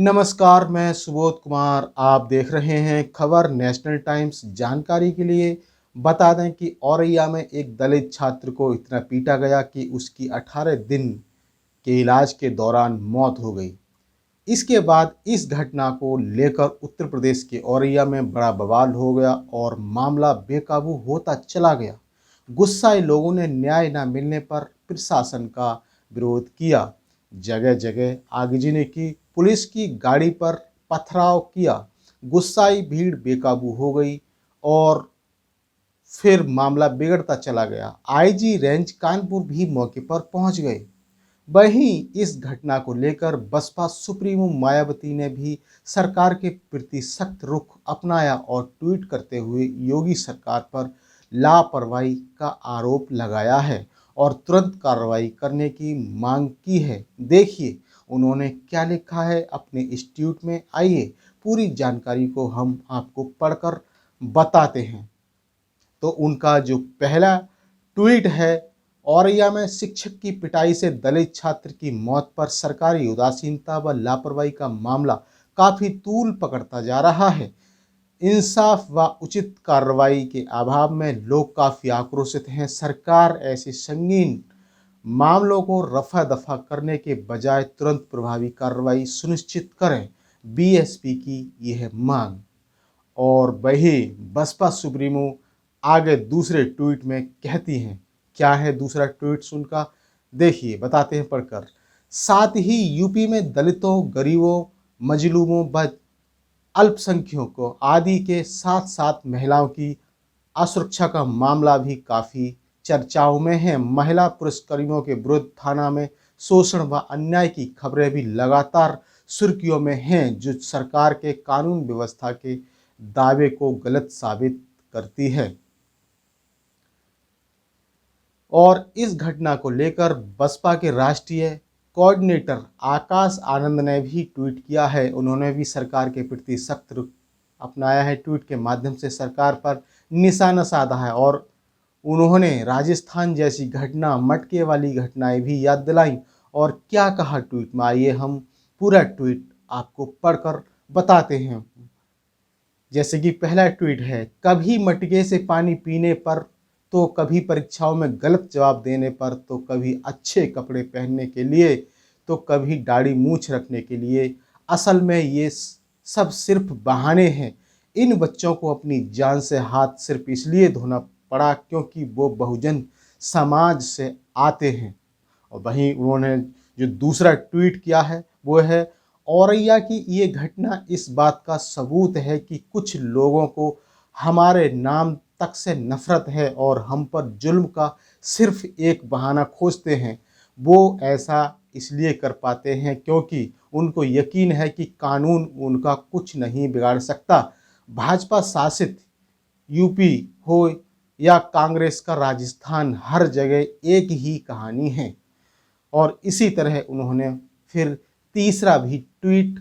नमस्कार, मैं सुबोध कुमार। आप देख रहे हैं खबर नेशनल टाइम्स। जानकारी के लिए बता दें कि औरैया में एक दलित छात्र को इतना पीटा गया कि उसकी 18 दिन के इलाज के दौरान मौत हो गई। इसके बाद इस घटना को लेकर उत्तर प्रदेश के औरैया में बड़ा बवाल हो गया और मामला बेकाबू होता चला गया। गुस्साए लोगों ने न्याय न मिलने पर प्रशासन का विरोध किया, जगह जगह आगजनी की, पुलिस की गाड़ी पर पथराव किया। गुस्साई भीड़ बेकाबू हो गई और फिर मामला बिगड़ता चला गया। आईजी रेंज कानपुर भी मौके पर पहुंच गए। वहीं इस घटना को लेकर बसपा सुप्रीमो मायावती ने भी सरकार के प्रति सख्त रुख अपनाया और ट्वीट करते हुए योगी सरकार पर लापरवाही का आरोप लगाया है और तुरंत कार्रवाई करने की मांग की है। देखिए उन्होंने क्या लिखा है अपने इस ट्वीट में। आइए पूरी जानकारी को हम आपको पढ़कर बताते हैं। तो उनका जो पहला ट्वीट है, औरैया में शिक्षक की पिटाई से दलित छात्र की मौत पर सरकारी उदासीनता व लापरवाही का मामला काफ़ी तूल पकड़ता जा रहा है। इंसाफ व उचित कार्रवाई के अभाव में लोग काफ़ी आक्रोशित हैं। सरकार ऐसे संगीन मामलों को रफा दफा करने के बजाय तुरंत प्रभावी कार्रवाई सुनिश्चित करें, बीएसपी की यह मांग। और वही बसपा सुप्रीमो आगे दूसरे ट्वीट में कहती हैं। क्या है दूसरा ट्वीट उनका, देखिए बताते हैं पढ़कर। साथ ही यूपी में दलितों, गरीबों, मजलूमों व अल्पसंख्यकों आदि के साथ साथ महिलाओं की असुरक्षा का मामला भी काफ़ी चर्चाओं में है। महिला पुलिसकर्मियों के विरुद्ध थाना में शोषण व अन्याय की खबरें भी लगातार सुर्खियों में हैं, जो सरकार के कानून व्यवस्था के दावे को गलत साबित करती है। और इस घटना को लेकर बसपा के राष्ट्रीय कोऑर्डिनेटर आकाश आनंद ने भी ट्वीट किया है। उन्होंने भी सरकार के प्रति सख्त रुख अपनाया है। ट्वीट के माध्यम से सरकार पर निशाना साधा है और उन्होंने राजस्थान जैसी घटना, मटके वाली घटनाएं भी याद दिलाई। और क्या कहा ट्वीट में, आइए हम पूरा ट्वीट आपको पढ़कर बताते हैं। जैसे कि पहला ट्वीट है, कभी मटके से पानी पीने पर, तो कभी परीक्षाओं में गलत जवाब देने पर, तो कभी अच्छे कपड़े पहनने के लिए, तो कभी दाढ़ी मूछ रखने के लिए। असल में ये सब सिर्फ बहाने हैं। इन बच्चों को अपनी जान से हाथ सिर्फ इसलिए धोना पड़ा क्योंकि वो बहुजन समाज से आते हैं। और वहीं उन्होंने जो दूसरा ट्वीट किया है वो है, औरैया की ये घटना इस बात का सबूत है कि कुछ लोगों को हमारे नाम तक से नफरत है और हम पर जुल्म का सिर्फ एक बहाना खोजते हैं। वो ऐसा इसलिए कर पाते हैं क्योंकि उनको यकीन है कि कानून उनका कुछ नहीं बिगाड़ सकता। भाजपा शासित यूपी हो या कांग्रेस का राजस्थान, हर जगह एक ही कहानी है। और इसी तरह उन्होंने फिर तीसरा भी ट्वीट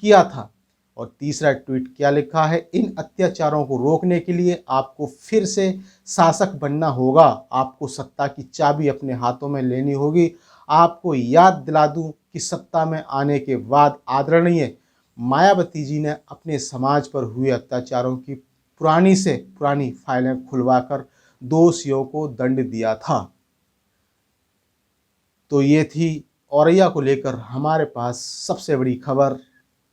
किया था। और तीसरा ट्वीट क्या लिखा है, इन अत्याचारों को रोकने के लिए आपको फिर से शासक बनना होगा। आपको सत्ता की चाबी अपने हाथों में लेनी होगी। आपको याद दिला दूं कि सत्ता में आने के बाद आदरणीय मायावती जी ने अपने समाज पर हुए अत्याचारों की पुरानी से पुरानी फाइलें खुलवाकर दोषियों को दंड दिया था। तो ये थी औरैया को लेकर हमारे पास सबसे बड़ी खबर।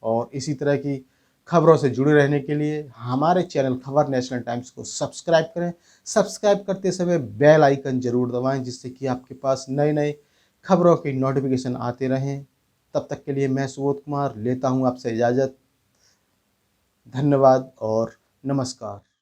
और इसी तरह की खबरों से जुड़े रहने के लिए हमारे चैनल खबर नेशनल टाइम्स को सब्सक्राइब करें। सब्सक्राइब करते समय बेल आइकन जरूर दबाएं, जिससे कि आपके पास नए नए खबरों की नोटिफिकेशन आते रहें। तब तक के लिए मैं सुबोध कुमार लेता हूं आपसे इजाज़त। धन्यवाद और नमस्कार।